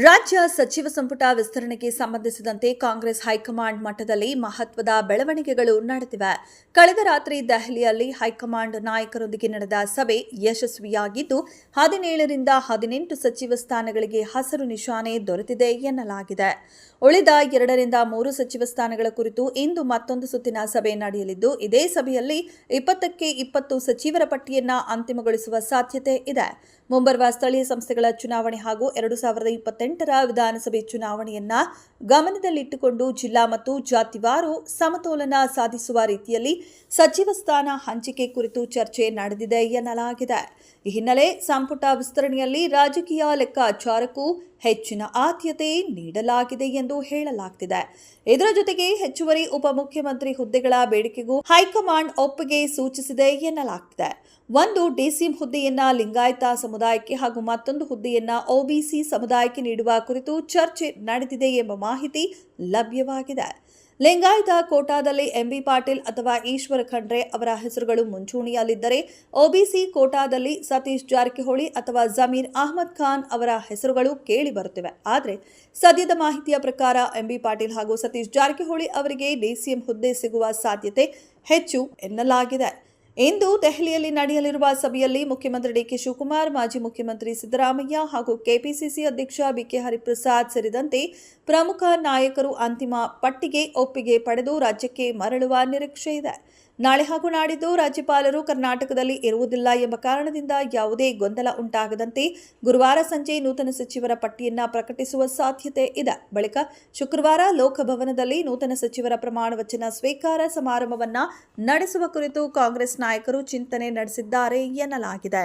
ರಾಜ್ಯ ಸಚಿವ ಸಂಪುಟ ವಿಸ್ತರಣೆಗೆ ಸಂಬಂಧಿಸಿದಂತೆ ಕಾಂಗ್ರೆಸ್ ಹೈಕಮಾಂಡ್ ಮಟ್ಟದಲ್ಲಿ ಮಹತ್ವದ ಬೆಳವಣಿಗೆಗಳು ನಡೆದಿವೆ. ಕಳೆದ ರಾತ್ರಿ ದೆಹಲಿಯಲ್ಲಿ ಹೈಕಮಾಂಡ್ ನಾಯಕರೊಂದಿಗೆ ನಡೆದ ಸಭೆ ಯಶಸ್ವಿಯಾಗಿದ್ದು 17 ರಿಂದ 18 ಸಚಿವ ಸ್ಥಾನಗಳಿಗೆ ಹಸಿರು ನಿಶಾನೆ ದೊರೆತಿದೆ ಎನ್ನಲಾಗಿದೆ. ಉಳಿದ 2 ರಿಂದ 3 ಸಚಿವ ಸ್ಥಾನಗಳ ಕುರಿತು ಇಂದು ಮತ್ತೊಂದು ಸುತ್ತಿನ ಸಭೆ ನಡೆಯಲಿದ್ದು, ಇದೇ ಸಭೆಯಲ್ಲಿ 20ಕ್ಕೆ 20 ಸಚಿವರ ಪಟ್ಟಿಯನ್ನ ಅಂತಿಮಗೊಳಿಸುವ ಸಾಧ್ಯತೆ ಇದೆ. ಮುಂಬರುವ ಸ್ಥಳೀಯ ಸಂಸ್ಥೆಗಳ ಚುನಾವಣೆ ಹಾಗೂ 2028ರ ವಿಧಾನಸಭೆ ಚುನಾವಣೆಯನ್ನ ಗಮನದಲ್ಲಿಟ್ಟುಕೊಂಡು ಜಿಲ್ಲಾ ಮತ್ತು ಜಾತಿವಾರು ಸಮತೋಲನ ಸಾಧಿಸುವ ರೀತಿಯಲ್ಲಿ ಸಚಿವ ಸ್ಥಾನ ಹಂಚಿಕೆ ಕುರಿತು ಚರ್ಚೆ ನಡೆದಿದೆ ಎನ್ನಲಾಗಿದೆ. ಈ ಹಿನ್ನೆಲೆ ಸಂಪುಟ ವಿಸ್ತರಣೆಯಲ್ಲಿ ರಾಜಕೀಯ ಲೆಕ್ಕಾಚಾರಕ್ಕೂ ಹೆಚ್ಚಿನ ಆದ್ಯತೆ ನೀಡಲಾಗಿದೆ ಎಂದು ಹೇಳಲಾಗುತ್ತಿದೆ. ಇದರ ಜೊತೆಗೆ ಹೆಚ್ಚುವರಿ ಉಪಮುಖ್ಯಮಂತ್ರಿ ಹುದ್ದೆಗಳ ಬೇಡಿಕೆಗೂ ಹೈಕಮಾಂಡ್ ಒಪ್ಪಿಗೆ ಸೂಚಿಸಿದೆ ಎನ್ನಲಾಗುತ್ತಿದೆ. ಒಂದು ಡಿಸಿಎಂ ಹುದ್ದೆಯನ್ನ ಲಿಂಗಾಯತ ಸಮುದಾಯಕ್ಕೆ ಹಾಗೂ ಮತ್ತೊಂದು ಹುದ್ದೆಯನ್ನ ಒಬಿಸಿ ಸಮುದಾಯಕ್ಕೆ ನೀಡುವ ಕುರಿತು ಚರ್ಚೆ ನಡೆದಿದೆ ಎಂಬ ಮಾಹಿತಿ ಲಭ್ಯವಾಗಿದೆ. ಲಿಂಗಾಯತ ಕೋಟಾದಲ್ಲಿ ಎಂಬಿ ಪಾಟೀಲ್ ಅಥವಾ ಈಶ್ವರ ಖಂಡ್ರೆ ಅವರ ಹೆಸರುಗಳು ಮುಂಚೂಣಿಯಲ್ಲಿದ್ದರೆ, ಒಬಿಸಿ ಕೋಟಾದಲ್ಲಿ ಸತೀಶ್ ಜಾರಕಿಹೊಳಿ ಅಥವಾ ಜಮೀರ್ ಅಹ್ಮದ್ ಖಾನ್ ಅವರ ಹೆಸರುಗಳು ಕೇಳಿ ಬರುತ್ತಿವೆ. ಆದರೆ ಸದ್ಯದ ಮಾಹಿತಿಯ ಪ್ರಕಾರ ಎಂಬಿ ಪಾಟೀಲ್ ಹಾಗೂ ಸತೀಶ್ ಜಾರಕಿಹೊಳಿ ಅವರಿಗೆ ಡಿಸಿಎಂ ಹುದ್ದೆ ಸಿಗುವ ಸಾಧ್ಯತೆ ಹೆಚ್ಚು ಎನ್ನಲಾಗಿದೆ. ಇಂದು ದೆಹಲಿಯಲ್ಲಿ ನಡೆಯಲಿರುವ ಸಭೆಯಲ್ಲಿ ಮುಖ್ಯಮಂತ್ರಿ ಡಿಕೆ ಶಿವಕುಮಾರ್, ಮಾಜಿ ಮುಖ್ಯಮಂತ್ರಿ ಸಿದ್ದರಾಮಯ್ಯ ಹಾಗೂ ಕೆಪಿಸಿಸಿ ಅಧ್ಯಕ್ಷ ಬಿಕೆ ಹರಿಪ್ರಸಾದ್ ಸೇರಿದಂತೆ ಪ್ರಮುಖ ನಾಯಕರು ಅಂತಿಮ ಪಟ್ಟಿಗೆ ಒಪ್ಪಿಗೆ ಪಡೆದು ರಾಜ್ಯಕ್ಕೆ ಮರಳುವ ನಿರೀಕ್ಷೆ ಇದೆ. ನಾಳೆ ಹಾಗೂ ನಾಡಿದ್ದು ರಾಜ್ಯಪಾಲರು ಕರ್ನಾಟಕದಲ್ಲಿ ಇರುವುದಿಲ್ಲ ಎಂಬ ಕಾರಣದಿಂದ ಯಾವುದೇ ಗೊಂದಲ ಉಂಟಾಗದಂತೆ ಗುರುವಾರ ಸಂಜೆ ನೂತನ ಸಚಿವರ ಪಟ್ಟಿಯನ್ನ ಪ್ರಕಟಿಸುವ ಸಾಧ್ಯತೆ ಇದೆ. ಬಳಿಕ ಶುಕ್ರವಾರ ಲೋಕಭವನದಲ್ಲಿ ನೂತನ ಸಚಿವರ ಪ್ರಮಾಣ ವಚನ ಸ್ವೀಕಾರ ಸಮಾರಂಭವನ್ನ ನಡೆಸುವ ಕುರಿತು ಕಾಂಗ್ರೆಸ್ ನಾಯಕರು ಚಿಂತನೆ ನಡೆಸಿದ್ದಾರೆ ಎನ್ನಲಾಗಿದೆ.